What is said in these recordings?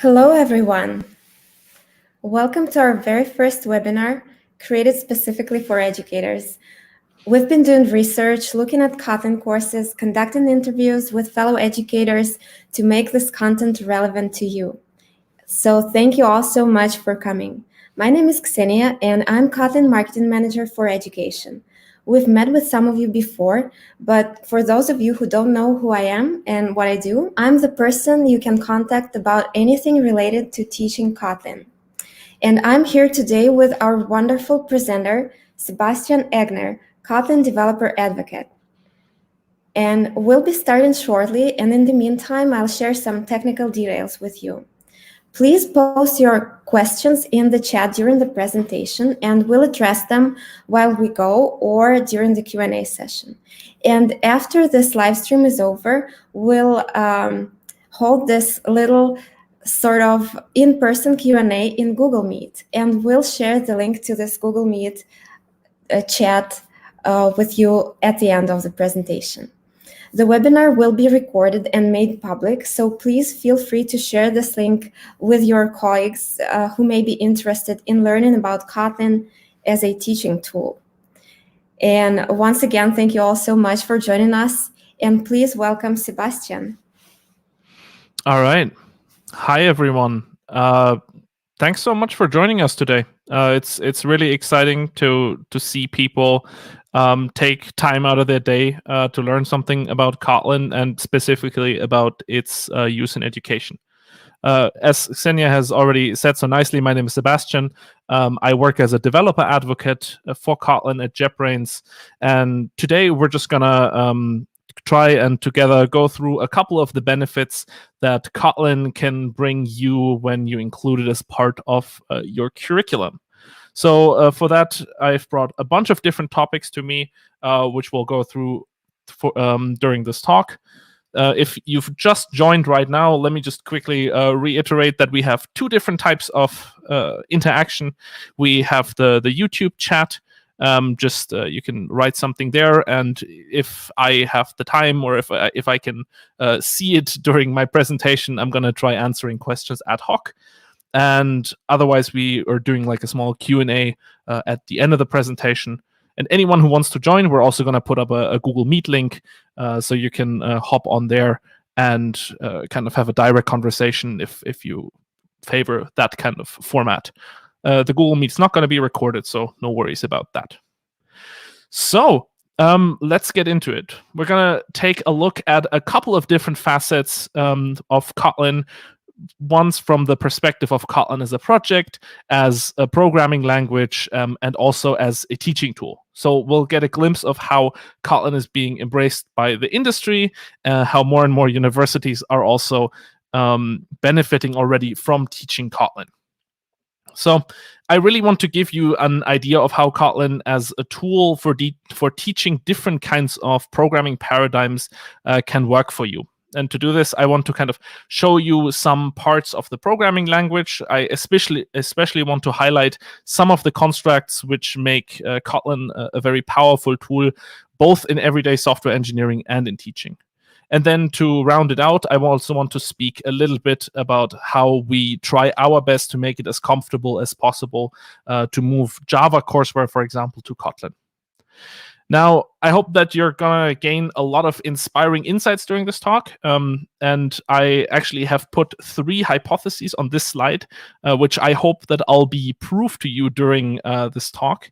Hello, everyone. Welcome to our very first webinar created specifically for educators. We've been doing research, looking at Kotlin courses, conducting interviews with fellow educators to make this content relevant to you. So thank you all so much for coming. My name is Ksenia, and I'm Kotlin Marketing Manager for Education. We've met with some of you before, but for those of you who don't know who I am and what I do, I'm the person you can contact about anything related to teaching Kotlin. And I'm here today with our wonderful presenter, Sebastian Aigner, Kotlin Developer Advocate. And we'll be starting shortly, and in the meantime, I'll share some technical details with you. Please post your questions in the chat during the presentation, and we'll address them while we go or during the Q&A session. And after this live stream is over, we'll hold this little sort of in-person Q&A in Google Meet, and we'll share the link to this Google Meet chat with you at the end of the presentation. The webinar will be recorded and made public, so please feel free to share this link with your colleagues who may be interested in learning about Kotlin as a teaching tool. And once again, thank you all so much for joining us, and please welcome Sebastian. All right. Hi, everyone. Thanks so much for joining us today. It's really exciting to see people take time out of their day to learn something about Kotlin and specifically about its use in education. As Ksenia has already said so nicely, my name is Sebastian. I work as a developer advocate for Kotlin at JetBrains, and today we're just gonna try and together go through a couple of the benefits that Kotlin can bring you when you include it as part of your curriculum. So for that, I've brought a bunch of different topics to me, which we'll go through during this talk. If you've just joined right now, let me just quickly reiterate that we have two different types of interaction. We have the YouTube chat. You can write something there, and if I have the time or if I can see it during my presentation, I'm going to try answering questions ad hoc. And otherwise, we are doing like a small Q&A at the end of the presentation. And anyone who wants to join, we're also going to put up a Google Meet link so you can hop on there and kind of have a direct conversation if you favor that kind of format. The Google Meet's not going to be recorded, so no worries about that. So let's get into it. We're going to take a look at a couple of different facets of Kotlin. Once from the perspective of Kotlin as a project, as a programming language, and also as a teaching tool. So we'll get a glimpse of how Kotlin is being embraced by the industry, how more and more universities are also benefiting already from teaching Kotlin. So I really want to give you an idea of how Kotlin as a tool for teaching different kinds of programming paradigms can work for you. And to do this, I want to kind of show you some parts of the programming language. I especially want to highlight some of the constructs which make Kotlin a very powerful tool, both in everyday software engineering and in teaching. And then to round it out, I also want to speak a little bit about how we try our best to make it as comfortable as possible to move Java courseware, for example, to Kotlin. Now, I hope that you're going to gain a lot of inspiring insights during this talk. And I actually have put 3 hypotheses on this slide, which I hope that I'll be proof to you during this talk.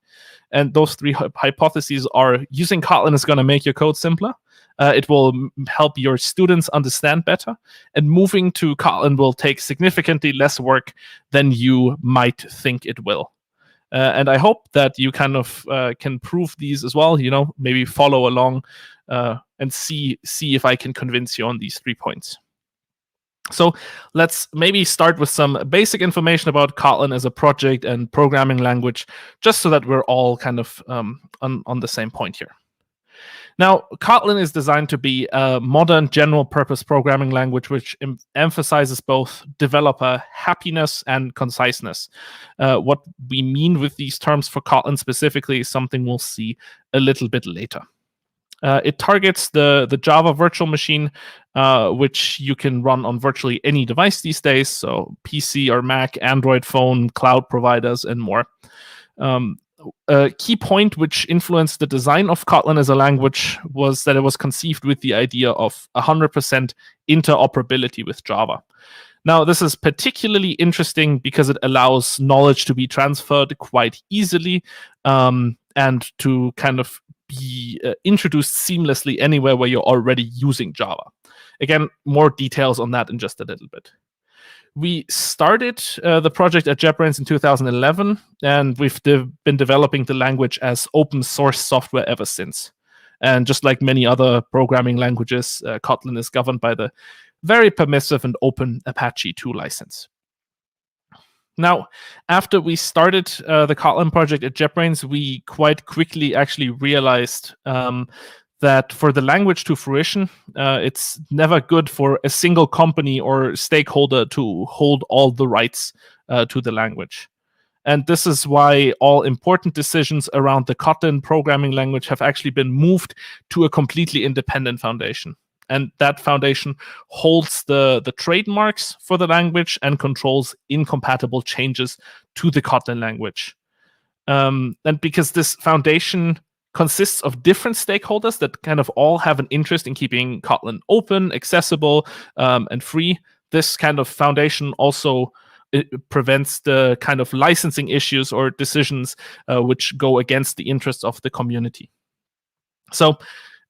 And those 3 hypotheses are: using Kotlin is going to make your code simpler. It will help your students understand better. And moving to Kotlin will take significantly less work than you might think it will. And I hope that you kind of can prove these as well, maybe follow along and see if I can convince you on these 3 points. So let's maybe start with some basic information about Kotlin as a project and programming language, just so that we're all kind of on the same point here. Now, Kotlin is designed to be a modern general-purpose programming language which emphasizes both developer happiness and conciseness. What we mean with these terms for Kotlin specifically is something we'll see a little bit later. It targets the Java virtual machine, which you can run on virtually any device these days, so PC or Mac, Android phone, cloud providers, and more. A key point which influenced the design of Kotlin as a language was that it was conceived with the idea of 100% interoperability with Java. Now, this is particularly interesting because it allows knowledge to be transferred quite easily and to kind of be introduced seamlessly anywhere where you're already using Java. Again, more details on that in just a little bit. We started the project at JetBrains in 2011, and we've been developing the language as open source software ever since. And just like many other programming languages, Kotlin is governed by the very permissive and open Apache 2 license. Now, after we started the Kotlin project at JetBrains, we quite quickly actually realized that for the language to fruition, it's never good for a single company or stakeholder to hold all the rights to the language. And this is why all important decisions around the Kotlin programming language have actually been moved to a completely independent foundation. And that foundation holds the trademarks for the language and controls incompatible changes to the Kotlin language. And because this foundation consists of different stakeholders that kind of all have an interest in keeping Kotlin open, accessible, and free, this kind of foundation also prevents the kind of licensing issues or decisions which go against the interests of the community. So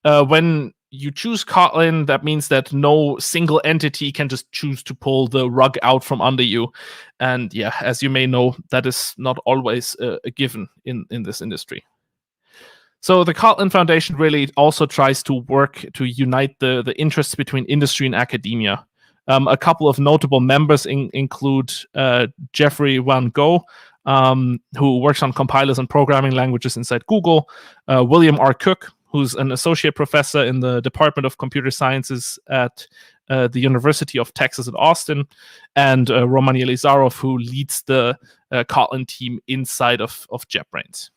when you choose Kotlin, that means that no single entity can just choose to pull the rug out from under you. And yeah, as you may know, that is not always a given in this industry. So the Kotlin Foundation really also tries to work to unite the interests between industry and academia. A couple of notable members include Jeffrey Van Gogh, who works on compilers and programming languages inside Google, William R. Cook, who's an associate professor in the Department of Computer Sciences at the University of Texas at Austin, and Roman Yelizarov, who leads the Kotlin team inside of JetBrains.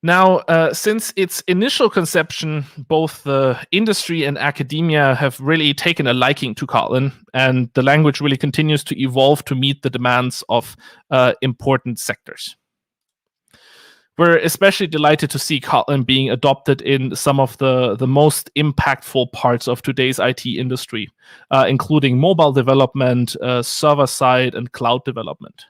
Now, since its initial conception, both the industry and academia have really taken a liking to Kotlin, and the language really continues to evolve to meet the demands of important sectors. We're especially delighted to see Kotlin being adopted in some of the most impactful parts of today's IT industry, including mobile development, server-side, and cloud development.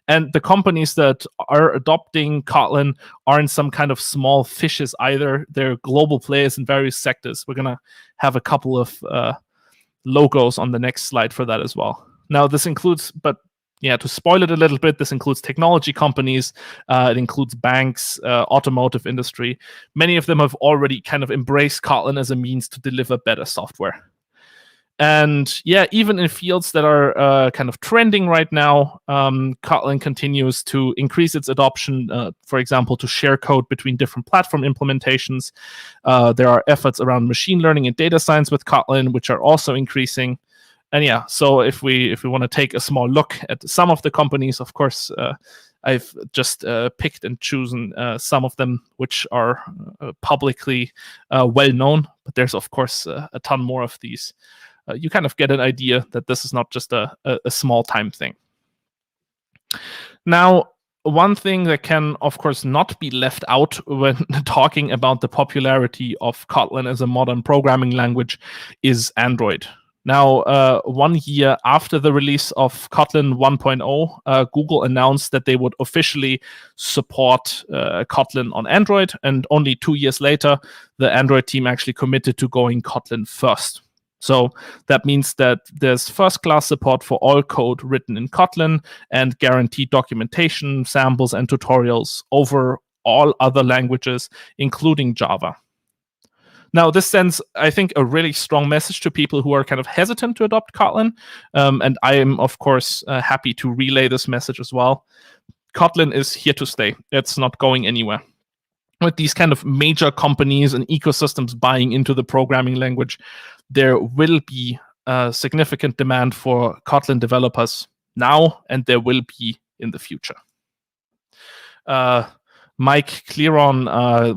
And the companies that are adopting Kotlin aren't some kind of small fishes either. They're global players in various sectors. We're going to have a couple of logos on the next slide for that as well. Now, this includes, but yeah, to spoil it a little bit, this includes technology companies, it includes banks, automotive industry. Many of them have already kind of embraced Kotlin as a means to deliver better software. And yeah, even in fields that are kind of trending right now, Kotlin continues to increase its adoption, for example, to share code between different platform implementations. There are efforts around machine learning and data science with Kotlin, which are also increasing. And yeah, so if we want to take a small look at some of the companies, of course, I've just picked and chosen some of them which are publicly well known, but there's of course a ton more of these. You kind of get an idea that this is not just a small time thing. Now, one thing that can, of course, not be left out when talking about the popularity of Kotlin as a modern programming language is Android. Now, 1 year after the release of Kotlin 1.0, Google announced that they would officially support Kotlin on Android, and only 2 years later, the Android team actually committed to going Kotlin first. So that means that there's first-class support for all code written in Kotlin and guaranteed documentation, samples, and tutorials over all other languages, including Java. Now, this sends, I think, a really strong message to people who are kind of hesitant to adopt Kotlin. And I am, of course, happy to relay this message as well. Kotlin is here to stay. It's not going anywhere. With these kind of major companies and ecosystems buying into the programming language, there will be significant demand for Kotlin developers now, and there will be in the future. Mike Clearon,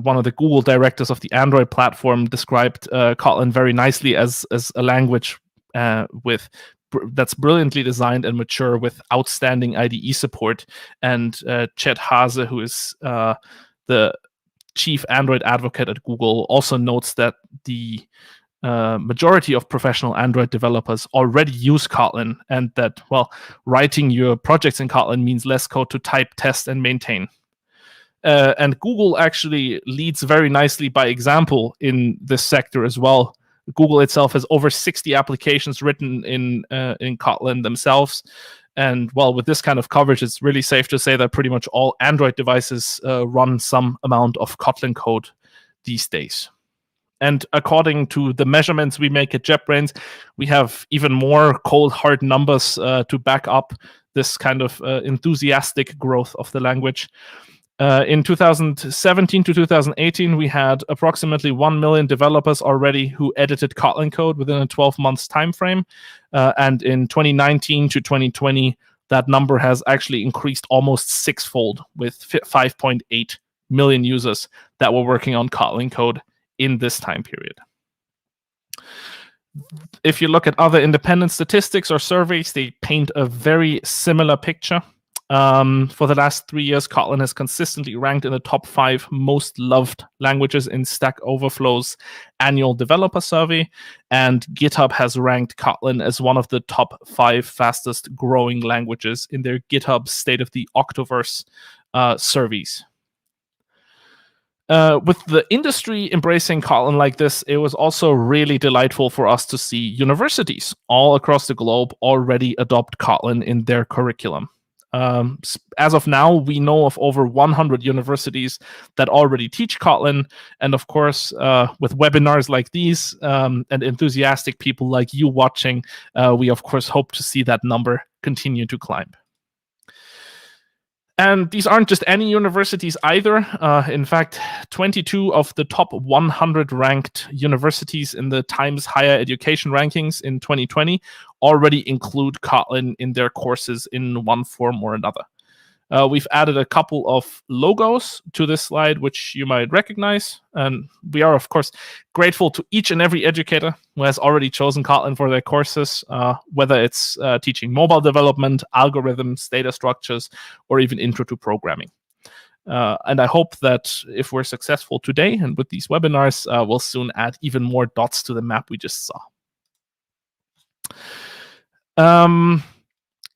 one of the Google directors of the Android platform, described Kotlin very nicely as a language that's brilliantly designed and mature with outstanding IDE support. And Chet Hase, who is the chief Android advocate at Google, also notes that the majority of professional Android developers already use Kotlin, and that, well, writing your projects in Kotlin means less code to type, test, and maintain. And Google actually leads very nicely by example in this sector as well. Google itself has over 60 applications written in Kotlin themselves. And well, with this kind of coverage, it's really safe to say that pretty much all Android devices run some amount of Kotlin code these days. And according to the measurements we make at JetBrains, we have even more cold, hard numbers to back up this kind of enthusiastic growth of the language. In 2017 to 2018, we had approximately 1 million developers already who edited Kotlin code within a 12-month time frame. And in 2019 to 2020, that number has actually increased almost sixfold, with 5.8 million users that were working on Kotlin code in this time period. If you look at other independent statistics or surveys, they paint a very similar picture. For the last 3 years, Kotlin has consistently ranked in the top 5 most loved languages in Stack Overflow's annual developer survey, and GitHub has ranked Kotlin as one of the top 5 fastest growing languages in their GitHub State of the Octoverse surveys. With the industry embracing Kotlin like this, it was also really delightful for us to see universities all across the globe already adopt Kotlin in their curriculum. As of now, we know of over 100 universities that already teach Kotlin. And of course, with webinars like these and enthusiastic people like you watching, we of course hope to see that number continue to climb. And these aren't just any universities either. In fact, 22 of the top 100 ranked universities in the Times Higher Education rankings in 2020 already include Kotlin in their courses in one form or another. We've added a couple of logos to this slide, which you might recognize. And we are, of course, grateful to each and every educator who has already chosen Kotlin for their courses, whether it's teaching mobile development, algorithms, data structures, or even intro to programming. And I hope that if we're successful today and with these webinars, we'll soon add even more dots to the map we just saw.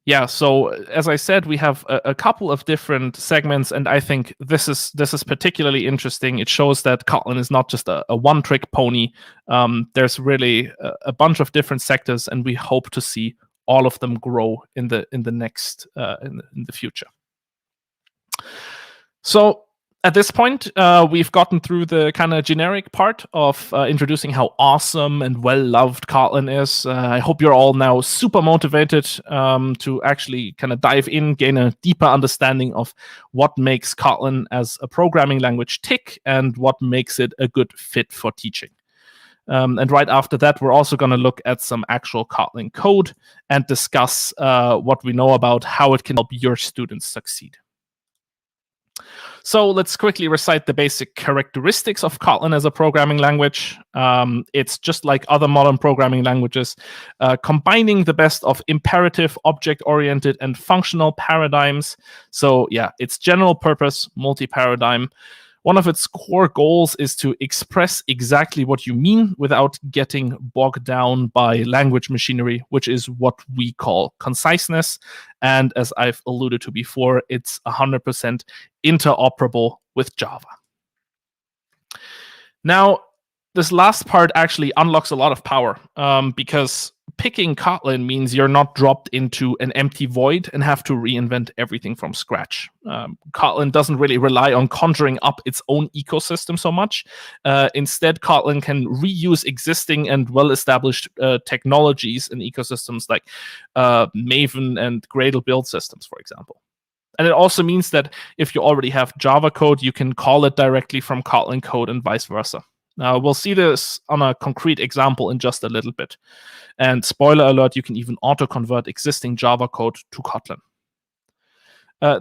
Yeah, so as I said, we have a couple of different segments, and I think this is particularly interesting. It shows that Kotlin is not just a one-trick pony. There's really a bunch of different sectors, and we hope to see all of them grow in the next in the future. So at this point, we've gotten through the kind of generic part of introducing how awesome and well-loved Kotlin is. I hope you're all now super motivated to actually kind of dive in, gain a deeper understanding of what makes Kotlin as a programming language tick and what makes it a good fit for teaching. And right after that, we're also going to look at some actual Kotlin code and discuss what we know about how it can help your students succeed. So let's quickly recite the basic characteristics of Kotlin as a programming language. It's just like other modern programming languages, combining the best of imperative, object-oriented, and functional paradigms. So yeah, it's general purpose, multi-paradigm. One of its core goals is to express exactly what you mean without getting bogged down by language machinery, which is what we call conciseness. And as I've alluded to before, it's 100% interoperable with Java. Now, this last part actually unlocks a lot of power because picking Kotlin means you're not dropped into an empty void and have to reinvent everything from scratch. Kotlin doesn't really rely on conjuring up its own ecosystem so much. Instead, Kotlin can reuse existing and well-established technologies and ecosystems like Maven and Gradle build systems, for example. And it also means that if you already have Java code, you can call it directly from Kotlin code and vice versa. We'll see this on a concrete example in just a little bit. And spoiler alert, you can even auto-convert existing Java code to Kotlin.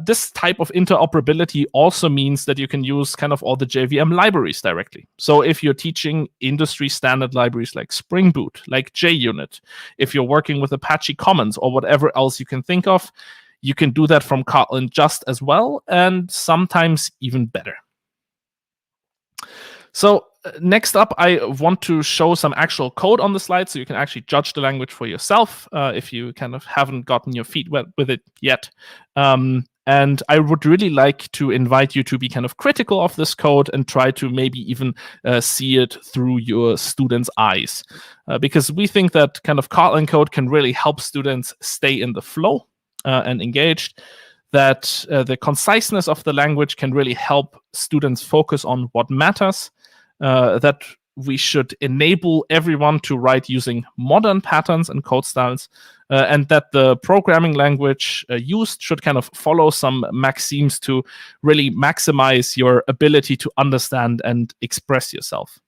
This type of interoperability also means that you can use kind of all the JVM libraries directly. So if you're teaching industry standard libraries like Spring Boot, like JUnit, if you're working with Apache Commons or whatever else you can think of, you can do that from Kotlin just as well, and sometimes even better. So next up, I want to show some actual code on the slide so you can actually judge the language for yourself if you kind of haven't gotten your feet wet with it yet. And I would really like to invite you to be kind of critical of this code and try to maybe even see it through your students' eyes. Because we think that kind of Kotlin code can really help students stay in the flow and engaged, that the conciseness of the language can really help students focus on what matters, that we should enable everyone to write using modern patterns and code styles, and that the programming language used should kind of follow some maxims to really maximize your ability to understand and express yourself.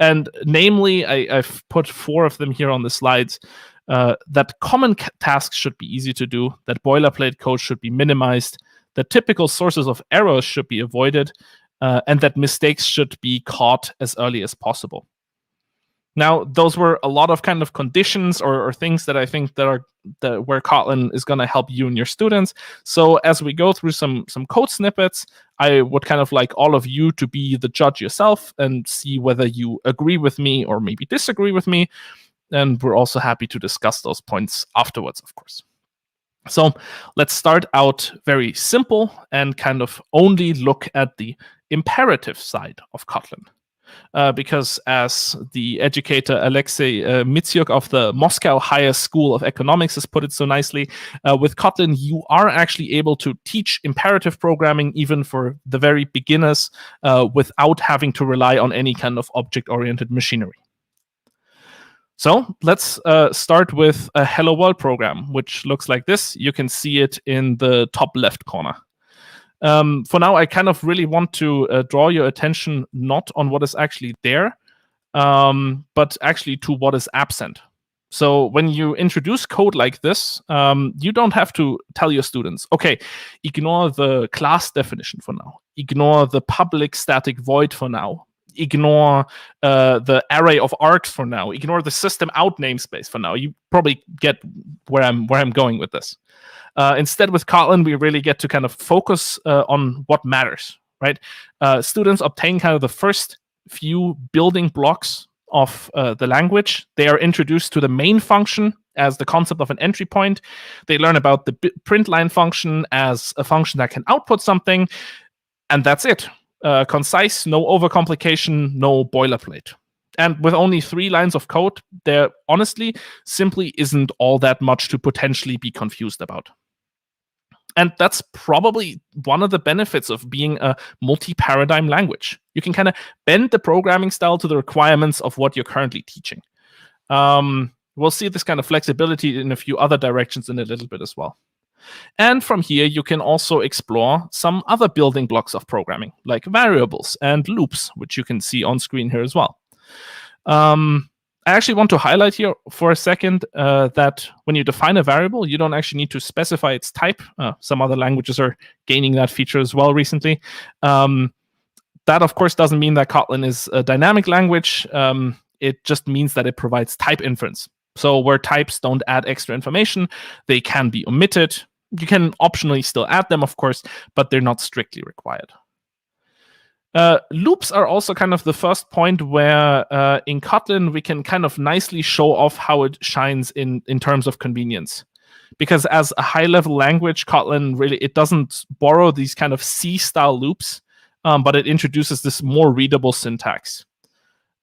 And namely, I've put 4 of them here on the slides. That common tasks should be easy to do, that boilerplate code should be minimized, that typical sources of errors should be avoided, and that mistakes should be caught as early as possible. Now, those were a lot of kind of conditions or things that I think that where Kotlin is going to help you and your students. So as we go through some code snippets, I would kind of like all of you to be the judge yourself and see whether you agree with me or maybe disagree with me. And we're also happy to discuss those points afterwards, of course. So let's start out very simple and kind of only look at the imperative side of Kotlin. Because as the educator Alexei Mitsyuk of the Moscow Higher School of Economics has put it so nicely, with Kotlin, you are actually able to teach imperative programming even for the very beginners without having to rely on any kind of object-oriented machinery. So let's start with a Hello World program, which looks like this. You can see it in the top left corner. For now, I kind of really want to draw your attention not on what is actually there, but actually to what is absent. So when you introduce code like this, you don't have to tell your students, okay, ignore the class definition for now, ignore the public static void for now, ignore the array of args for now, ignore the system out namespace for now. You probably get where I'm going with this. Instead, with Kotlin, we really get to kind of focus on what matters, right? Students obtain kind of the first few building blocks of the language. They are introduced to the main function as the concept of an entry point. They learn about the print line function as a function that can output something, and that's it. Concise, no overcomplication, no boilerplate. And with only 3 lines of code, there honestly simply isn't all that much to potentially be confused about. And that's probably one of the benefits of being a multi-paradigm language. You can kind of bend the programming style to the requirements of what you're currently teaching. We'll see this kind of flexibility in a few other directions in a little bit as well. And from here, you can also explore some other building blocks of programming, like variables and loops, which you can see on screen here as well. I actually want to highlight here for a second that when you define a variable, you don't actually need to specify its type. Some other languages are gaining that feature as well recently. That, of course, doesn't mean that Kotlin is a dynamic language. It just means that it provides type inference. So where types don't add extra information, they can be omitted. You can optionally still add them, of course, but they're not strictly required. Loops are also kind of the first point where in Kotlin, we can kind of nicely show off how it shines in terms of convenience. Because as a high-level language, Kotlin really, it doesn't borrow these kind of C-style loops, but it introduces this more readable syntax.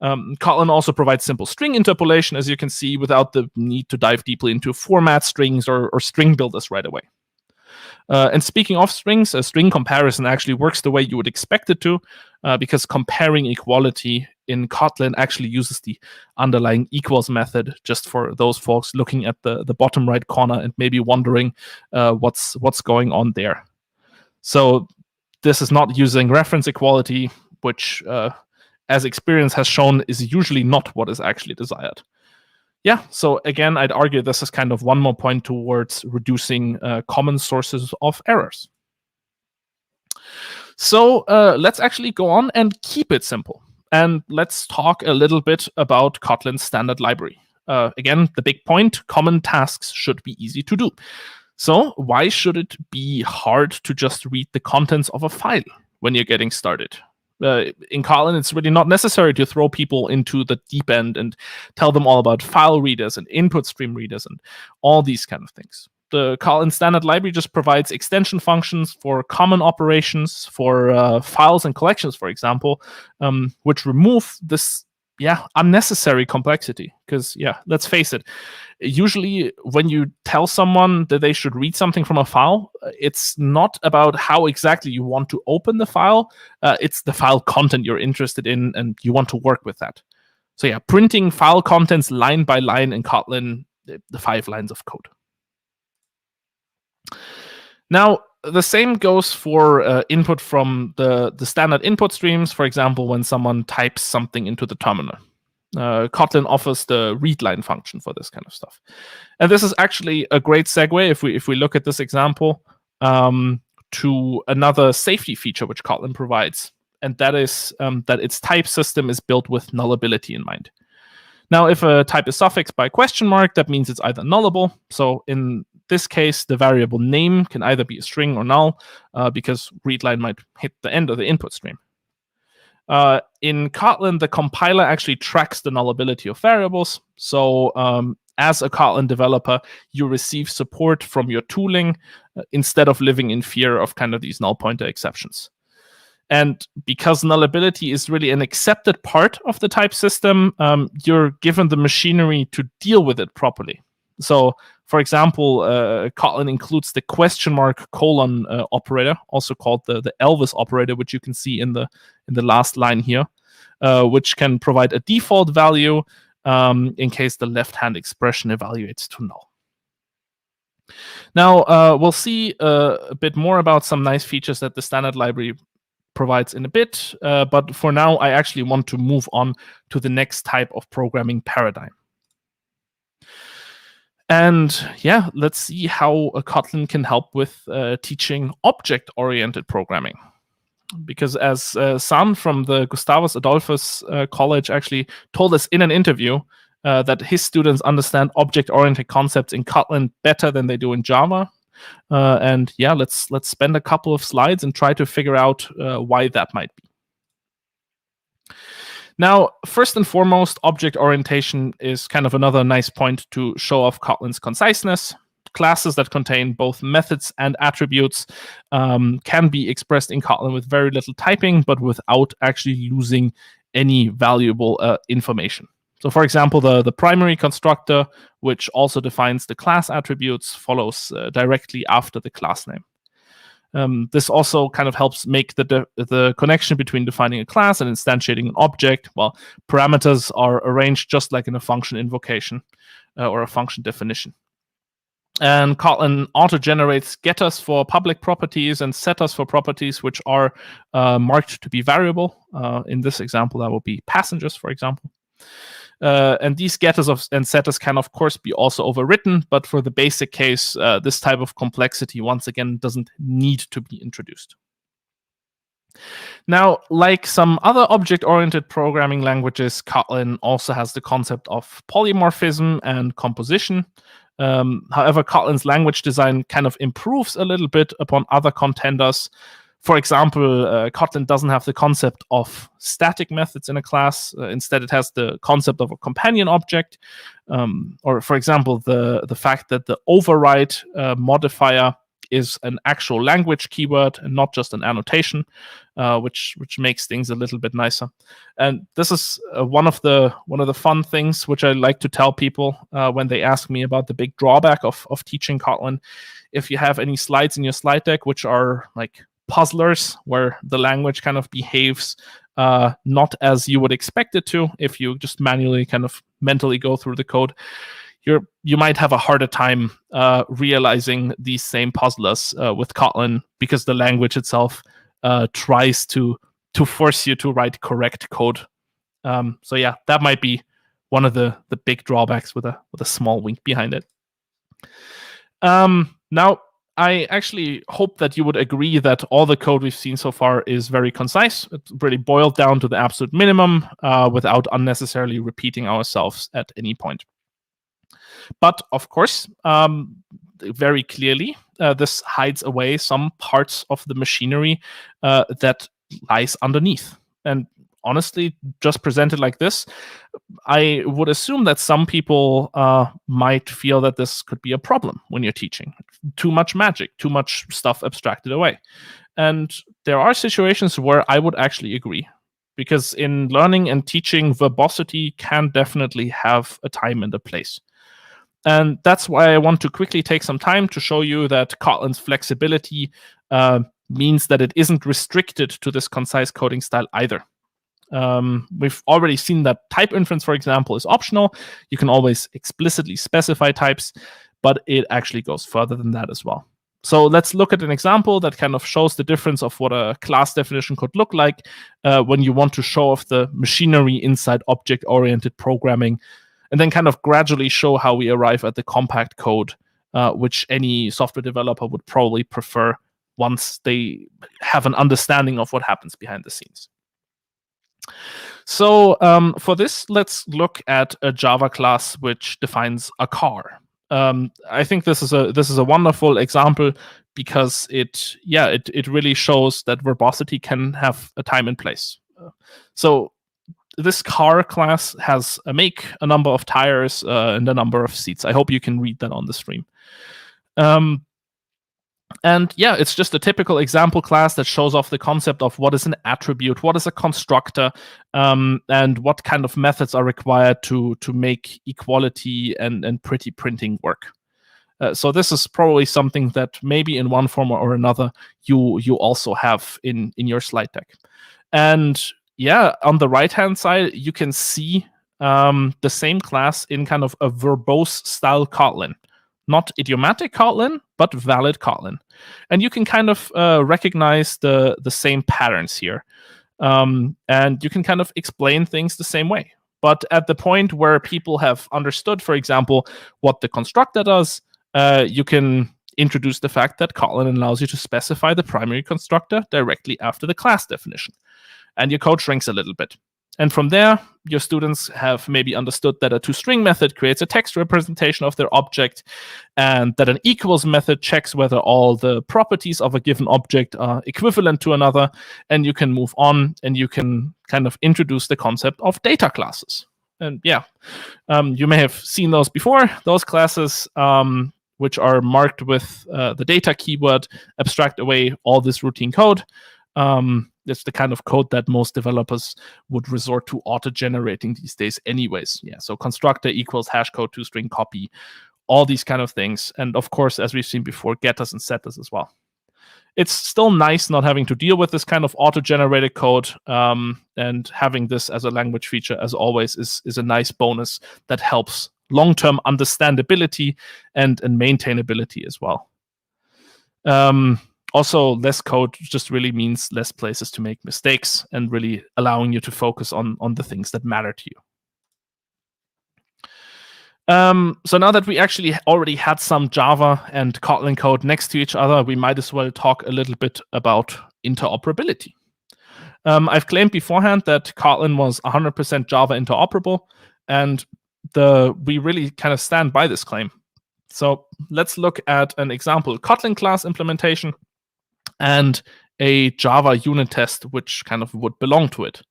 Kotlin also provides simple string interpolation, as you can see, without the need to dive deeply into format strings or string builders right away. And speaking of strings, a string comparison actually works the way you would expect it to, because comparing equality in Kotlin actually uses the underlying equals method, just for those folks looking at the bottom right corner and maybe wondering what's going on there. So this is not using reference equality, which, as experience has shown, is usually not what is actually desired. Yeah, so again, I'd argue this is kind of one more point towards reducing common sources of errors. So let's actually go on and keep it simple. And let's talk a little bit about Kotlin's standard library. Again, the big point, common tasks should be easy to do. So why should it be hard to just read the contents of a file when you're getting started? In Kotlin, it's really not necessary to throw people into the deep end and tell them all about file readers and input stream readers and all these kind of things. The Kotlin standard library just provides extension functions for common operations, for files and collections, for example, which remove this unnecessary complexity. Because, let's face it, usually when you tell someone that they should read something from a file, it's not about how exactly you want to open the file. It's the file content you're interested in, and you want to work with that. So printing file contents line by line in Kotlin, the 5 lines of code. Now, the same goes for input from the standard input streams. For example, when someone types something into the terminal. Kotlin offers the readline function for this kind of stuff. And this is actually a great segue, if we look at this example, to another safety feature which Kotlin provides. And that is that its type system is built with nullability in mind. Now, if a type is suffixed by question mark, that means it's either nullable. So in this case, the variable name can either be a string or null, because readline might hit the end of the input stream. In Kotlin, the compiler actually tracks the nullability of variables. So as a Kotlin developer, you receive support from your tooling instead of living in fear of kind of these null pointer exceptions. And because nullability is really an accepted part of the type system, you're given the machinery to deal with it properly. So, for example, Kotlin includes the question mark colon operator, also called the Elvis operator, which you can see in the last line here, which can provide a default value in case the left-hand expression evaluates to null. Now, we'll see a bit more about some nice features that the standard library provides in a bit, but for now, I actually want to move on to the next type of programming paradigm. And let's see how Kotlin can help with teaching object-oriented programming. Because as Sam from the Gustavus Adolphus College actually told us in an interview, that his students understand object-oriented concepts in Kotlin better than they do in Java. And let's spend a couple of slides and try to figure out why that might be. Now, first and foremost, object orientation is kind of another nice point to show off Kotlin's conciseness. Classes that contain both methods and attributes can be expressed in Kotlin with very little typing, but without actually losing any valuable information. So, for example, the primary constructor, which also defines the class attributes, follows directly after the class name. This also kind of helps make the connection between defining a class and instantiating an object. Well, parameters are arranged just like in a function invocation or a function definition. And Kotlin auto-generates getters for public properties and setters for properties which are marked to be variable. In this example, that will be passengers, for example. And these getters and setters can, of course, be also overwritten, but for the basic case, this type of complexity, once again, doesn't need to be introduced. Now, like some other object-oriented programming languages, Kotlin also has the concept of polymorphism and composition. However, Kotlin's language design kind of improves a little bit upon other contenders. For example, Kotlin doesn't have the concept of static methods in a class. Instead, it has the concept of a companion object. Or, for example, the fact that the override modifier is an actual language keyword and not just an annotation, which makes things a little bit nicer. And this is one of the fun things which I like to tell people when they ask me about the big drawback of teaching Kotlin. If you have any slides in your slide deck which are like puzzlers, where the language kind of behaves not as you would expect it to, if you just manually kind of mentally go through the code, you might have a harder time realizing these same puzzlers with Kotlin, because the language itself tries to force you to write correct code. So that might be one of the big drawbacks with a small wink behind it. Now, I actually hope that you would agree that all the code we've seen so far is very concise. It's really boiled down to the absolute minimum without unnecessarily repeating ourselves at any point. But of course, very clearly, this hides away some parts of the machinery that lies underneath. And honestly, just presented like this, I would assume that some people might feel that this could be a problem when you're teaching. Too much magic, too much stuff abstracted away. And there are situations where I would actually agree. Because in learning and teaching, verbosity can definitely have a time and a place. And that's why I want to quickly take some time to show you that Kotlin's flexibility means that it isn't restricted to this concise coding style either. We've already seen that type inference, for example, is optional. You can always explicitly specify types, but it actually goes further than that as well. So let's look at an example that kind of shows the difference of what a class definition could look like when you want to show off the machinery inside object-oriented programming, and then kind of gradually show how we arrive at the compact code, which any software developer would probably prefer once they have an understanding of what happens behind the scenes. So for this, let's look at a Java class which defines a car. I think this is a wonderful example because it really shows that verbosity can have a time and place. So this car class has a make, a number of tires, and a number of seats. I hope you can read that on the stream. And yeah, it's just a typical example class that shows off the concept of what is an attribute, what is a constructor, and what kind of methods are required to make equality and pretty printing work. So this is probably something that maybe in one form or another you also have in your slide deck. And yeah, on the right-hand side, you can see the same class in kind of a verbose style Kotlin. Not idiomatic Kotlin, but valid Kotlin. And you can kind of recognize the same patterns here. And you can kind of explain things the same way. But at the point where people have understood, for example, what the constructor does, you can introduce the fact that Kotlin allows you to specify the primary constructor directly after the class definition. And your code shrinks a little bit. And from there, your students have maybe understood that a toString method creates a text representation of their object, and that an equals method checks whether all the properties of a given object are equivalent to another, and you can move on, and you can kind of introduce the concept of data classes. And yeah, you may have seen those before. Those classes, which are marked with the data keyword, abstract away all this routine code. It's the kind of code that most developers would resort to auto-generating these days anyways. Yeah, so constructor equals hashcode toString copy, all these kind of things. And of course, as we've seen before, getters and setters as well. It's still nice not having to deal with this kind of auto-generated code, and having this as a language feature, as always, is a nice bonus that helps long-term understandability and maintainability as well. Also, less code just really means less places to make mistakes and really allowing you to focus on the things that matter to you. So now that we actually already had some Java and Kotlin code next to each other, we might as well talk a little bit about interoperability. I've claimed beforehand that Kotlin was 100% Java interoperable, and we really kind of stand by this claim. So let's look at an example Kotlin class implementation and a Java unit test, which kind of would belong to it.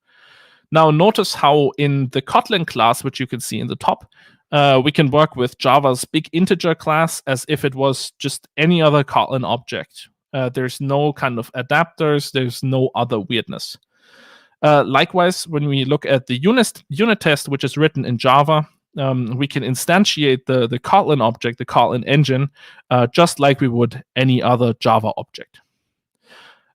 Now, notice how in the Kotlin class, which you can see in the top, we can work with Java's big integer class as if it was just any other Kotlin object. There's no kind of adapters. There's no other weirdness. Likewise, when we look at the unit test, which is written in Java, we can instantiate the Kotlin object, the Kotlin engine, just like we would any other Java object.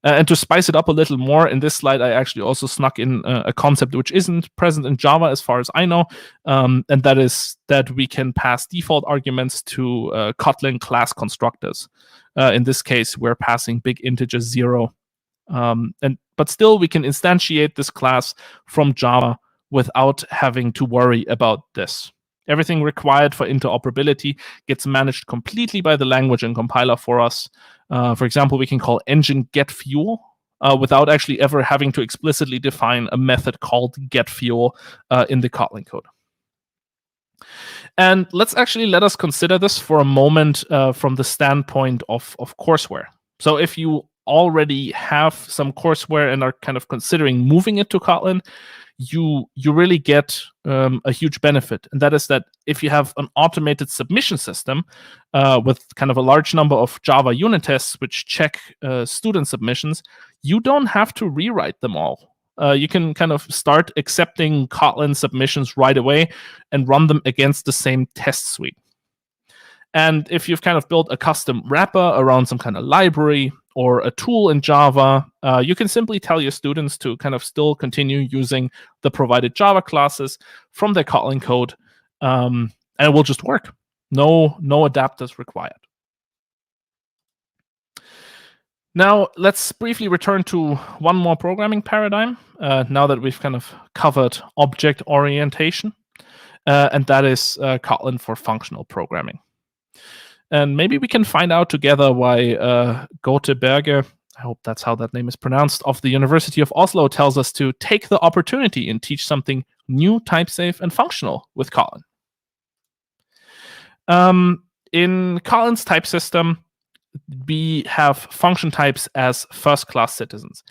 And to spice it up a little more, in this slide, I actually also snuck in a concept which isn't present in Java as far as I know, and that is that we can pass default arguments to Kotlin class constructors. In this case, we're passing big integer 0. But still, we can instantiate this class from Java without having to worry about this. Everything required for interoperability gets managed completely by the language and compiler for us. For example, we can call engine getFuel without actually ever having to explicitly define a method called getFuel in the Kotlin code. And let us consider this for a moment from the standpoint of courseware. So if you already have some courseware and are kind of considering moving it to Kotlin, you really get a huge benefit. And that is that if you have an automated submission system with kind of a large number of Java unit tests which check student submissions, you don't have to rewrite them all. You can kind of start accepting Kotlin submissions right away and run them against the same test suite. And if you've kind of built a custom wrapper around some kind of library or a tool in Java, you can simply tell your students to kind of still continue using the provided Java classes from their Kotlin code, and it will just work. No adapters required. Now, let's briefly return to one more programming paradigm, now that we've kind of covered object orientation, and that is Kotlin for functional programming. And maybe we can find out together why Goethe Berge, I hope that's how that name is pronounced, of the University of Oslo tells us to take the opportunity and teach something new, type-safe, and functional with Kotlin. In Kotlin's type system, we have function types as first-class citizens.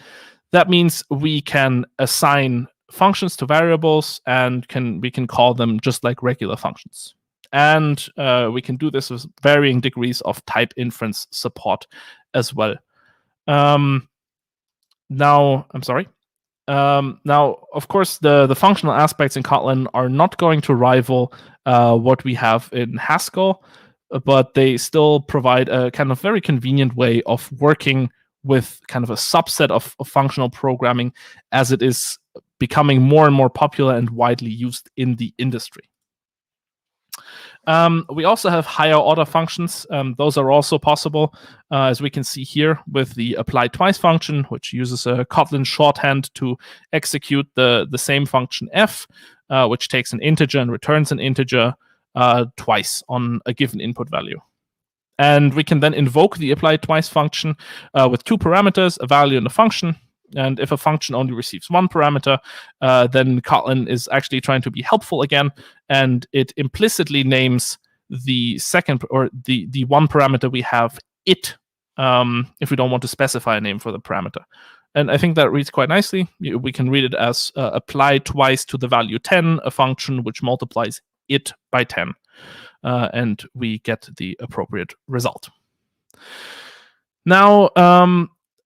That means we can assign functions to variables and we can call them just like regular functions. And we can do this with varying degrees of type inference support as well. Now, of course, the functional aspects in Kotlin are not going to rival what we have in Haskell, but they still provide a kind of very convenient way of working with kind of a subset of functional programming as it is becoming more and more popular and widely used in the industry. We also have higher order functions. Those are also possible, as we can see here with the apply twice function, which uses a Kotlin shorthand to execute the same function f, which takes an integer and returns an integer twice on a given input value. And we can then invoke the apply twice function with two parameters, a value and a function. And if a function only receives one parameter, then Kotlin is actually trying to be helpful again, and it implicitly names the second or the one parameter we have it, if we don't want to specify a name for the parameter. And I think that reads quite nicely. We can read it as apply twice to the value 10, a function which multiplies it by 10, and we get the appropriate result. Now,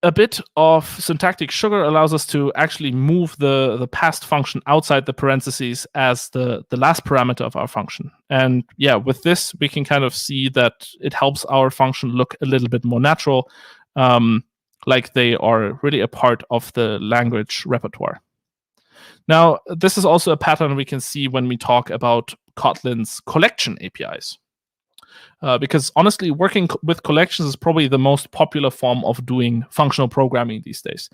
a bit of syntactic sugar allows us to actually move the past function outside the parentheses as the last parameter of our function. And yeah, with this, we can kind of see that it helps our function look a little bit more natural, like they are really a part of the language repertoire. Now, this is also a pattern we can see when we talk about Kotlin's collection APIs. Because honestly, working with collections is probably the most popular form of doing functional programming these days,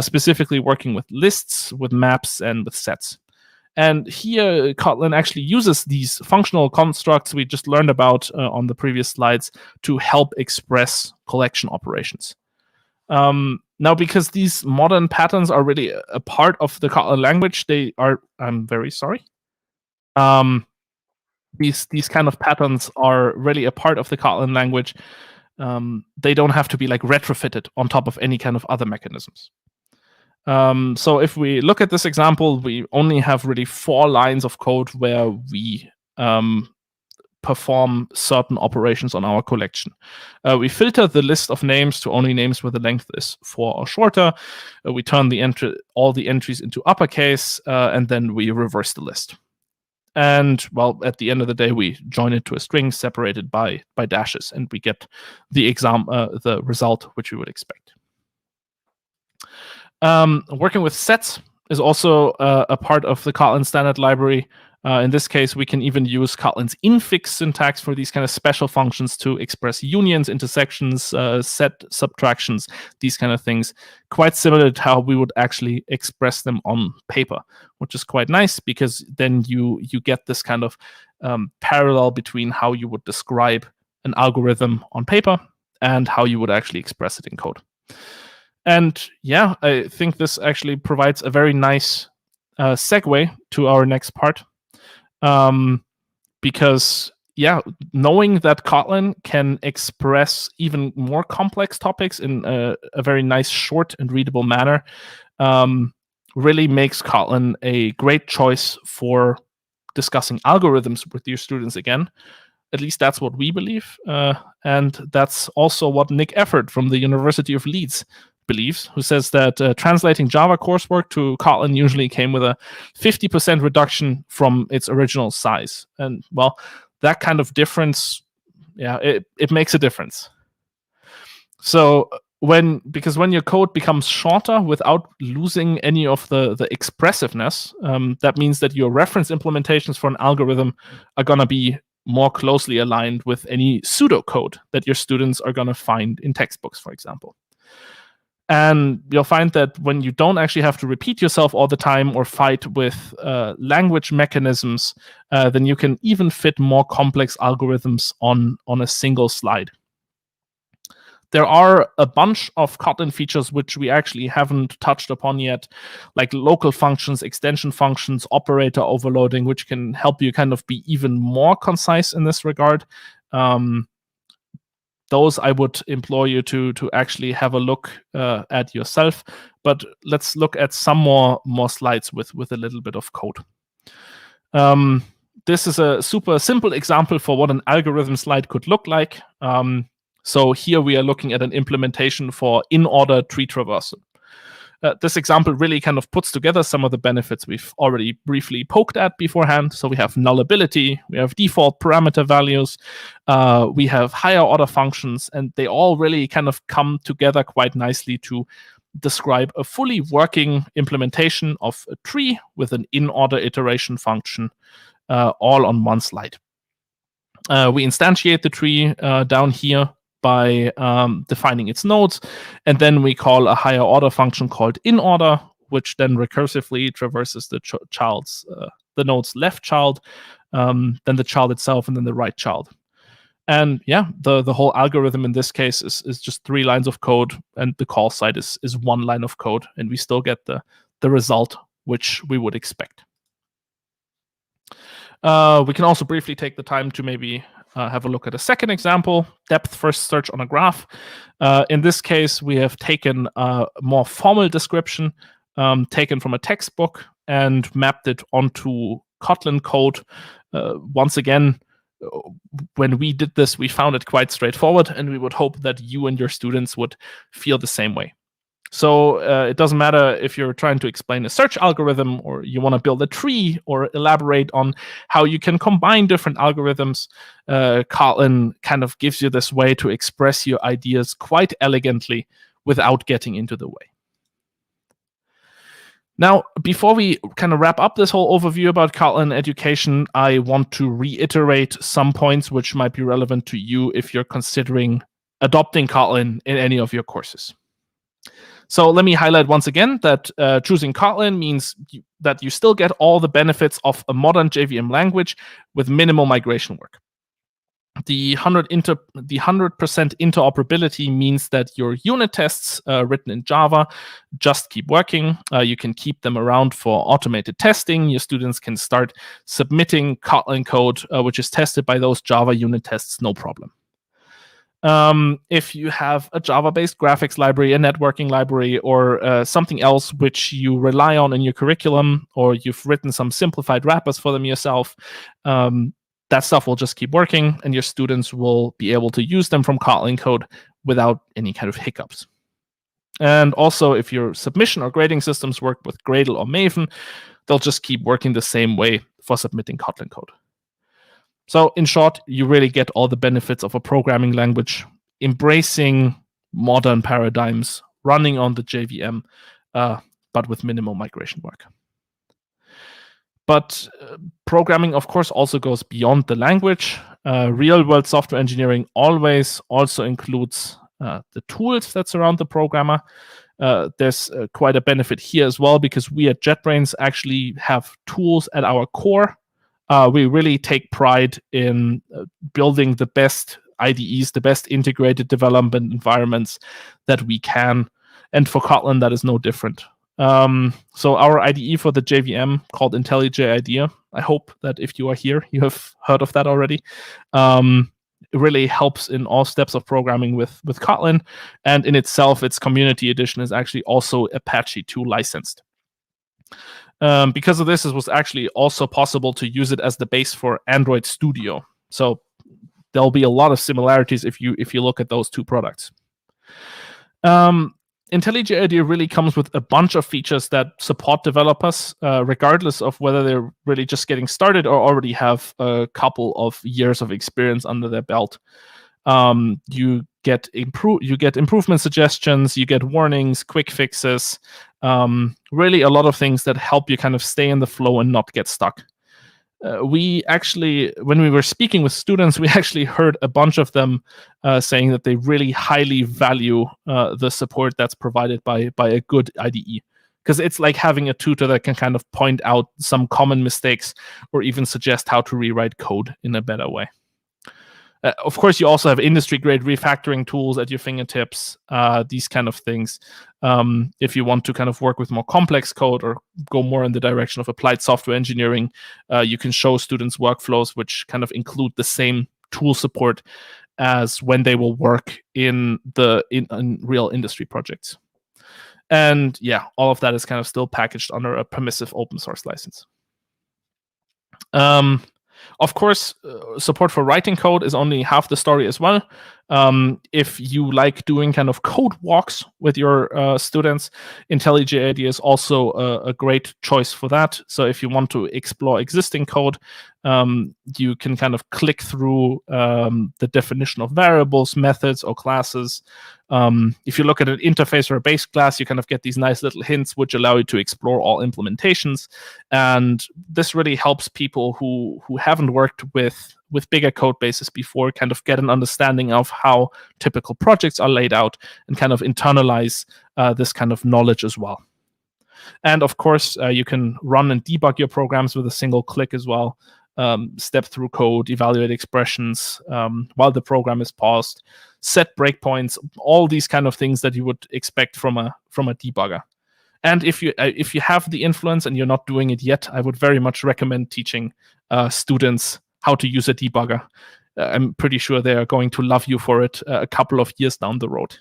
specifically working with lists, with maps, and with sets. And here, Kotlin actually uses these functional constructs we just learned about on the previous slides to help express collection operations. Now, because these modern patterns are really a part of the Kotlin language, they are, I'm very sorry. These kind of patterns are really a part of the Kotlin language. They don't have to be like retrofitted on top of any kind of other mechanisms. So if we look at this example, we only have really 4 lines of code where we perform certain operations on our collection. We filter the list of names to only names where the length is 4 or shorter. We turn all the entries into uppercase, and then we reverse the list. And well, at the end of the day, we join it to a string separated by dashes, and we get the result which we would expect. Working with sets is also a part of the Kotlin standard library. In this case, we can even use Kotlin's infix syntax for these kind of special functions to express unions, intersections, set subtractions, these kind of things. Quite similar to how we would actually express them on paper, which is quite nice because then you get this kind of parallel between how you would describe an algorithm on paper and how you would actually express it in code. And yeah, I think this actually provides a very nice segue to our next part. Because yeah, knowing that Kotlin can express even more complex topics in a very nice, short and readable manner really makes Kotlin a great choice for discussing algorithms with your students again. At least that's what we believe. And that's also what Nick Efford from the University of Leeds believes, who says that translating Java coursework to Kotlin usually came with a 50% reduction from its original size. And well, that kind of difference, yeah, it makes a difference. So because when your code becomes shorter without losing any of the expressiveness, that means that your reference implementations for an algorithm are going to be more closely aligned with any pseudocode that your students are going to find in textbooks, for example. And you'll find that when you don't actually have to repeat yourself all the time or fight with language mechanisms, then you can even fit more complex algorithms on a single slide. There are a bunch of Kotlin features which we actually haven't touched upon yet, like local functions, extension functions, operator overloading, which can help you kind of be even more concise in this regard. Those I would implore you to actually have a look at yourself. But let's look at some more slides with a little bit of code. This is a super simple example for what an algorithm slide could look like. So here we are looking at an implementation for in-order tree traversal. This example really kind of puts together some of the benefits we've already briefly poked at beforehand. So we have nullability, we have default parameter values, we have higher order functions, and they all really kind of come together quite nicely to describe a fully working implementation of a tree with an in-order iteration function all on one slide. We instantiate the tree down here by defining its nodes, and then we call a higher order function called inOrder, which then recursively traverses the the node's left child, then the child itself, and then the right child. And yeah, the whole algorithm in this case is just 3 lines of code, and the call side is 1 line of code, and we still get the result which we would expect. We can also briefly take the time to maybe have a look at a second example, depth first search on a graph. In this case, we have taken a more formal description taken from a textbook and mapped it onto Kotlin code. Once again, when we did this, we found it quite straightforward, and we would hope that you and your students would feel the same way. So it doesn't matter if you're trying to explain a search algorithm, or you want to build a tree, or elaborate on how you can combine different algorithms. Kotlin kind of gives you this way to express your ideas quite elegantly without getting into the way. Now, before we kind of wrap up this whole overview about Kotlin education, I want to reiterate some points which might be relevant to you if you're considering adopting Kotlin in any of your courses. So let me highlight once again that choosing Kotlin means that you still get all the benefits of a modern JVM language with minimal migration work. The 100% interoperability means that your unit tests written in Java just keep working. You can keep them around for automated testing. Your students can start submitting Kotlin code, which is tested by those Java unit tests, no problem. If you have a Java-based graphics library, a networking library, or something else which you rely on in your curriculum, or you've written some simplified wrappers for them yourself, that stuff will just keep working, and your students will be able to use them from Kotlin code without any kind of hiccups. And also, if your submission or grading systems work with Gradle or Maven, they'll just keep working the same way for submitting Kotlin code. So in short, you really get all the benefits of a programming language, embracing modern paradigms, running on the JVM, but with minimal migration work. But programming, of course, also goes beyond the language. Real-world software engineering always also includes the tools that surround the programmer. There's quite a benefit here as well, because we at JetBrains actually have tools at our core. We really take pride in building the best IDEs, the best integrated development environments that we can. And for Kotlin, that is no different. So our IDE for the JVM, called IntelliJ IDEA, I hope that if you are here, you have heard of that already. It really helps in all steps of programming with Kotlin. And in itself, its community edition is actually also Apache 2 licensed. Because of this, it was actually also possible to use it as the base for Android Studio. So there'll be a lot of similarities if you look at those two products. IntelliJ IDEA really comes with a bunch of features that support developers, regardless of whether they're really just getting started or already have a couple of years of experience under their belt. You get improvement suggestions, you get warnings, quick fixes, really a lot of things that help you kind of stay in the flow and not get stuck. We actually, when we were speaking with students, we actually heard a bunch of them saying that they really highly value the support that's provided by a good IDE, because it's like having a tutor that can kind of point out some common mistakes or even suggest how to rewrite code in a better way. Of course, you also have industry-grade refactoring tools at your fingertips, these kind of things. If you want to kind of work with more complex code or go more in the direction of applied software engineering, you can show students workflows which kind of include the same tool support as when they will work in real industry projects. And yeah, all of that is kind of still packaged under a permissive open source license. Of course, support for writing code is only half the story as well. If you like doing kind of code walks with your students, IntelliJ IDEA is also a great choice for that. So if you want to explore existing code, you can kind of click through the definition of variables, methods, or classes. If you look at an interface or a base class, you kind of get these nice little hints which allow you to explore all implementations. And this really helps people who haven't worked with bigger code bases before kind of get an understanding of how typical projects are laid out and kind of internalize this kind of knowledge as well. And of course, you can run and debug your programs with a single click as well. Step through code, evaluate expressions while the program is paused, set breakpoints, all these kind of things that you would expect from a debugger. And if you have the influence and you're not doing it yet, I would very much recommend teaching students how to use a debugger. I'm pretty sure they are going to love you for it a couple of years down the road.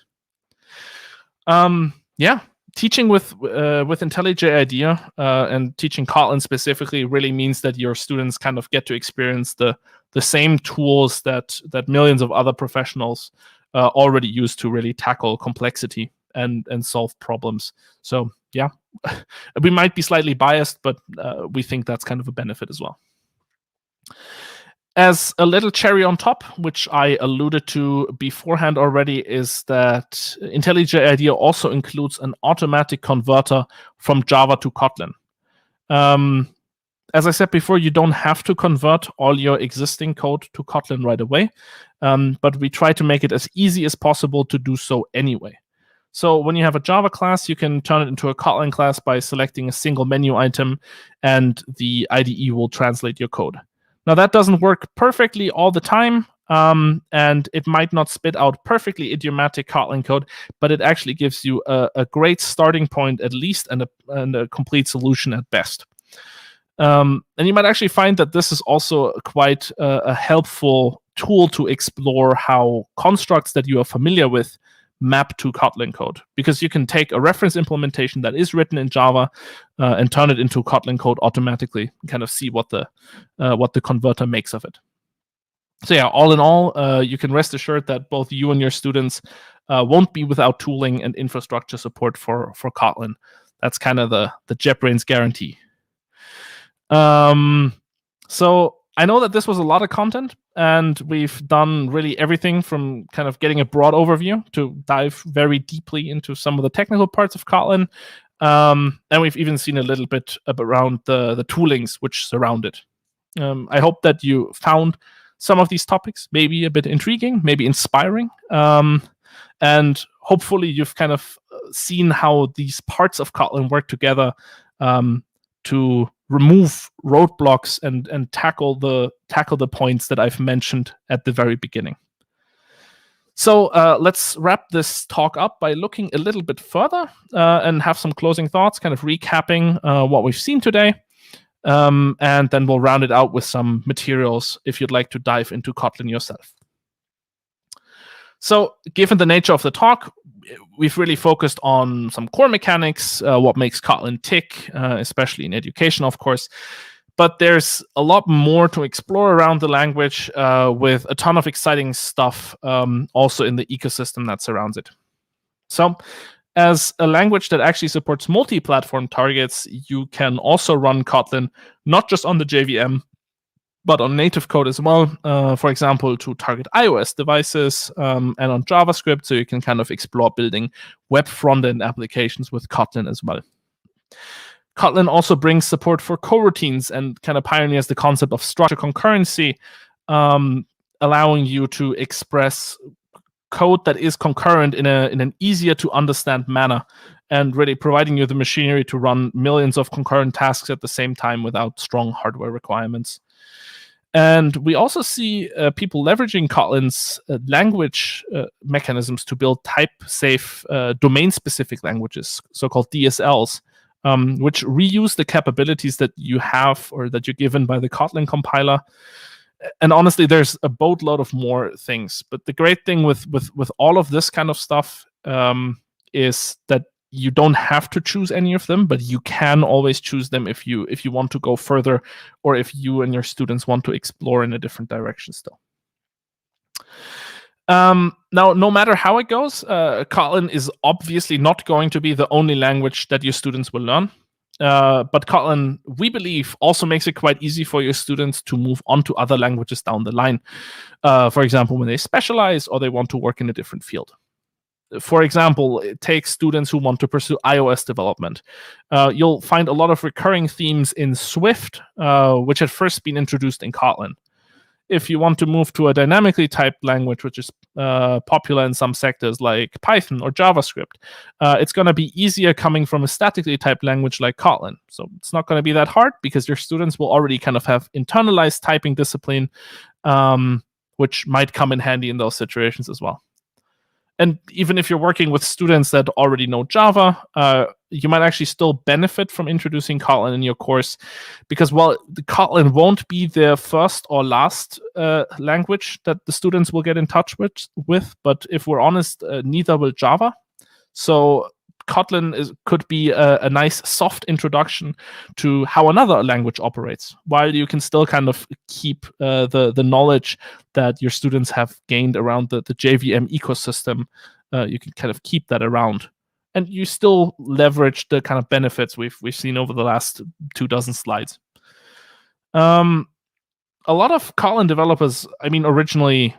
Yeah. Teaching with IntelliJ IDEA and teaching Kotlin specifically really means that your students kind of get to experience the same tools that millions of other professionals already use to really tackle complexity and solve problems. So yeah, we might be slightly biased, but we think that's kind of a benefit as well. As a little cherry on top, which I alluded to beforehand already, is that IntelliJ IDEA also includes an automatic converter from Java to Kotlin. As I said before, you don't have to convert all your existing code to Kotlin right away, but we try to make it as easy as possible to do so anyway. So when you have a Java class, you can turn it into a Kotlin class by selecting a single menu item, and the IDE will translate your code. Now, that doesn't work perfectly all the time, and it might not spit out perfectly idiomatic Kotlin code, but it actually gives you a great starting point at least, and a complete solution at best. And you might actually find that this is also quite a helpful tool to explore how constructs that you are familiar with map to Kotlin code, because you can take a reference implementation that is written in Java and turn it into Kotlin code automatically, and kind of see what the converter makes of it. So yeah, all in all, you can rest assured that both you and your students won't be without tooling and infrastructure support for Kotlin. That's kind of the JetBrains guarantee. So I know that this was a lot of content, and we've done really everything from kind of getting a broad overview to dive very deeply into some of the technical parts of Kotlin. And we've even seen a little bit around the toolings which surround it. I hope that you found some of these topics maybe a bit intriguing, maybe inspiring. And hopefully you've kind of seen how these parts of Kotlin work together to remove roadblocks and tackle the points that I've mentioned at the very beginning. So let's wrap this talk up by looking a little bit further and have some closing thoughts, kind of recapping what we've seen today. And then we'll round it out with some materials if you'd like to dive into Kotlin yourself. So given the nature of the talk, we've really focused on some core mechanics, what makes Kotlin tick, especially in education, of course. But there's a lot more to explore around the language with a ton of exciting stuff also in the ecosystem that surrounds it. So as a language that actually supports multi-platform targets, you can also run Kotlin not just on the JVM, but on native code as well, for example, to target iOS devices and on JavaScript, so you can kind of explore building web front-end applications with Kotlin as well. Kotlin also brings support for coroutines and kind of pioneers the concept of structured concurrency, allowing you to express code that is concurrent in an easier to understand manner, and really providing you the machinery to run millions of concurrent tasks at the same time without strong hardware requirements. And we also see people leveraging Kotlin's language mechanisms to build type-safe domain-specific languages, so-called DSLs, which reuse the capabilities that you have or that you're given by the Kotlin compiler. And honestly, there's a boatload of more things. But the great thing with all of this kind of stuff is that you don't have to choose any of them, but you can always choose them if you want to go further, or if you and your students want to explore in a different direction still. Now, no matter how it goes, Kotlin is obviously not going to be the only language that your students will learn. But Kotlin, we believe, also makes it quite easy for your students to move on to other languages down the line. For example, when they specialize or they want to work in a different field. For example, take students who want to pursue iOS development. You'll find a lot of recurring themes in Swift, which had first been introduced in Kotlin. If you want to move to a dynamically typed language, which is popular in some sectors like Python or JavaScript, it's going to be easier coming from a statically typed language like Kotlin. So it's not going to be that hard because your students will already kind of have internalized typing discipline, which might come in handy in those situations as well. And even if you're working with students that already know Java, you might actually still benefit from introducing Kotlin in your course, because, well, the Kotlin won't be their first or last language that the students will get in touch with. But if we're honest, neither will Java. So Kotlin could be a nice soft introduction to how another language operates, while you can still kind of keep the knowledge that your students have gained around the JVM ecosystem. You can kind of keep that around, and you still leverage the kind of benefits we've seen over the last 24 slides. A lot of Kotlin developers, originally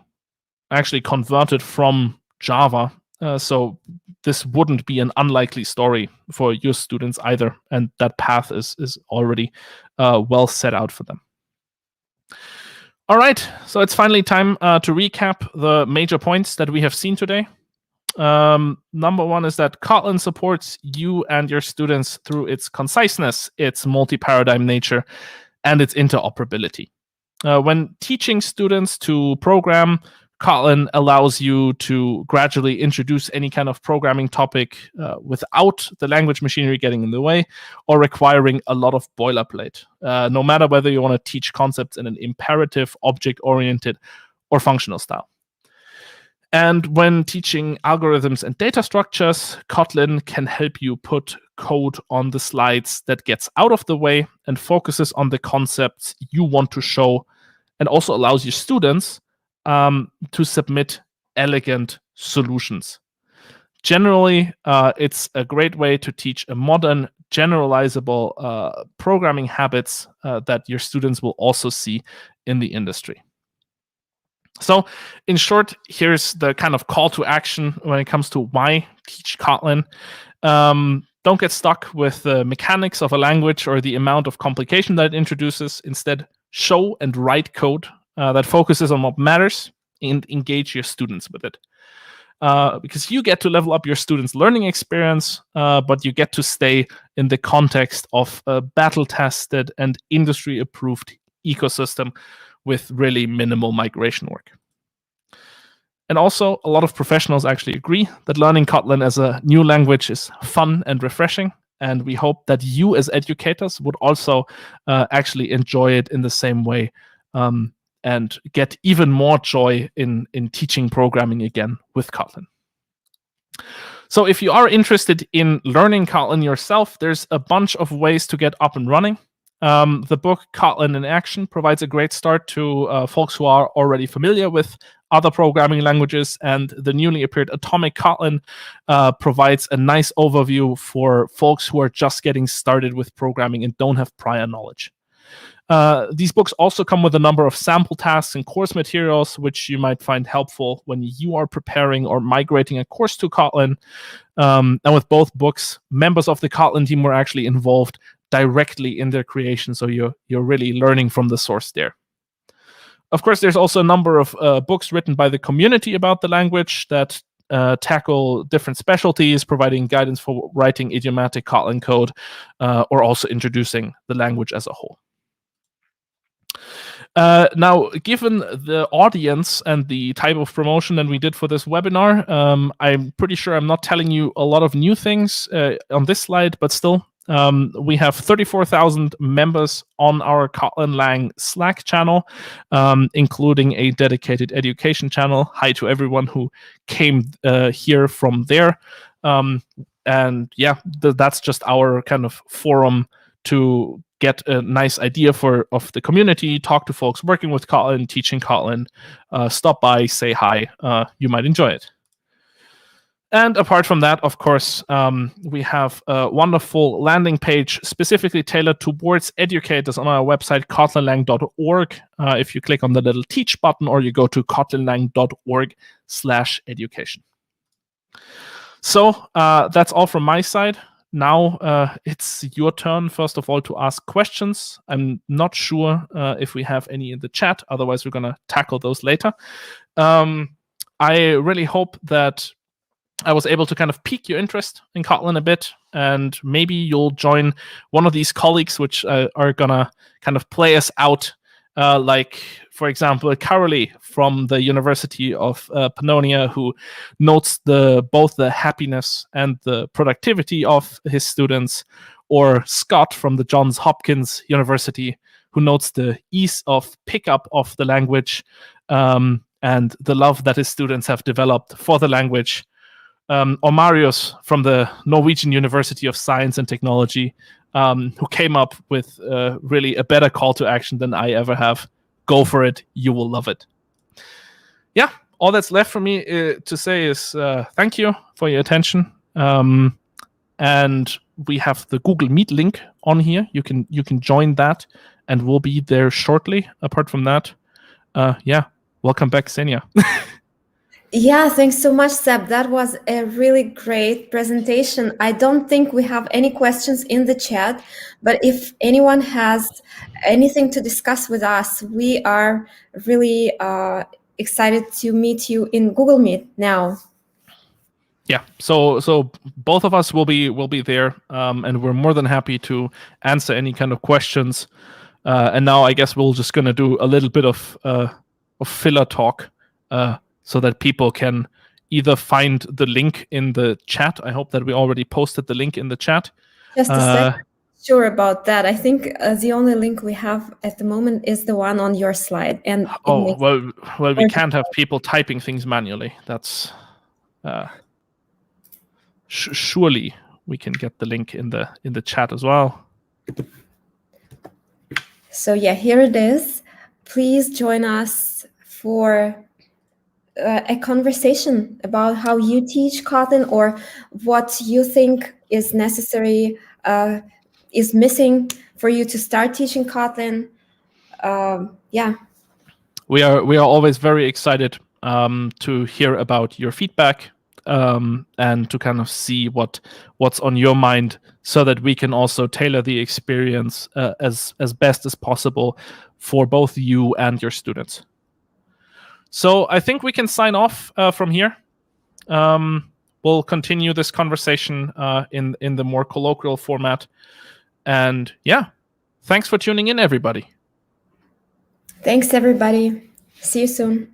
actually converted from Java. So this wouldn't be an unlikely story for your students either, and that path is already well set out for them. All right, so it's finally time to recap the major points that we have seen today. Number one is that Kotlin supports you and your students through its conciseness, its multi-paradigm nature, and its interoperability. When teaching students to program, Kotlin allows you to gradually introduce any kind of programming topic without the language machinery getting in the way or requiring a lot of boilerplate, no matter whether you want to teach concepts in an imperative, object-oriented, or functional style. And when teaching algorithms and data structures, Kotlin can help you put code on the slides that gets out of the way and focuses on the concepts you want to show, and also allows your students to submit elegant solutions. Generally, it's a great way to teach a modern, generalizable programming habits that your students will also see in the industry. So, in short, here's the kind of call to action when it comes to why teach Kotlin. The don't get stuck with the mechanics of a language or the amount of complication that it introduces. Instead, show and write code that focuses on what matters and engage your students with it. Because you get to level up your students' learning experience, but you get to stay in the context of a battle-tested and industry-approved ecosystem with really minimal migration work. And also, a lot of professionals actually agree that learning Kotlin as a new language is fun and refreshing. And we hope that you as educators would also actually enjoy it in the same way and get even more joy in teaching programming again with Kotlin. So if you are interested in learning Kotlin yourself, there's a bunch of ways to get up and running. The book Kotlin in Action provides a great start to folks who are already familiar with other programming languages, and the newly appeared Atomic Kotlin provides a nice overview for folks who are just getting started with programming and don't have prior knowledge. These books also come with a number of sample tasks and course materials, which you might find helpful when you are preparing or migrating a course to Kotlin. And with both books, members of the Kotlin team were actually involved directly in their creation, so you're really learning from the source there. Of course, there's also a number of books written by the community about the language that tackle different specialties, providing guidance for writing idiomatic Kotlin code, or also introducing the language as a whole. Now, given the audience and the type of promotion that we did for this webinar, I'm pretty sure I'm not telling you a lot of new things on this slide, but still, we have 34,000 members on our Kotlin Lang Slack channel, including a dedicated education channel. Hi to everyone who came here from there. And yeah, that's just our kind of forum to get a nice idea of the community, talk to folks working with Kotlin, teaching Kotlin, stop by, say hi. You might enjoy it. And apart from that, of course, we have a wonderful landing page specifically tailored towards educators on our website, kotlinlang.org. If you click on the little teach button, or you go to kotlinlang.org/education. So that's all from my side. Now it's your turn, first of all, to ask questions. I'm not sure if we have any in the chat. Otherwise, we're going to tackle those later. I really hope that I was able to kind of pique your interest in Kotlin a bit, and maybe you'll join one of these colleagues which are going to kind of play us out, like, for example, Carolee from the University of Pannonia, who notes both the happiness and the productivity of his students, or Scott from the Johns Hopkins University, who notes the ease of pickup of the language and the love that his students have developed for the language. Or Marius from the Norwegian University of Science and Technology, who came up with really a better call to action than I ever have. Go for it. You will love it. Yeah, all that's left for me to say is thank you for your attention. And we have the Google Meet link on here. You can join that, and we'll be there shortly. Apart from that, yeah, welcome back, Xenia. Yeah, thanks so much, Seb. That was a really great presentation. I don't think we have any questions in the chat, but if anyone has anything to discuss with us, we are really excited to meet you in Google Meet now. Yeah, so both of us will be there, and we're more than happy to answer any kind of questions. And now I guess we're just gonna do a little bit of filler talk, so that people can either find the link in the chat. I hope that we already posted the link in the chat. Just a second. Sure about that. I think the only link we have at the moment is the one on your slide. And well, we can't have people typing things manually. That's surely we can get the link in the chat as well. So yeah, here it is. Please join us for a conversation about how you teach Kotlin, or what you think is necessary, is missing for you to start teaching Kotlin. Yeah. We are always very excited to hear about your feedback. and to kind of see what's on your mind, so that we can also tailor the experience as best as possible for both you and your students. So I think we can sign off from here. We'll continue this conversation in the more colloquial format. And yeah, thanks for tuning in, everybody. Thanks, everybody. See you soon.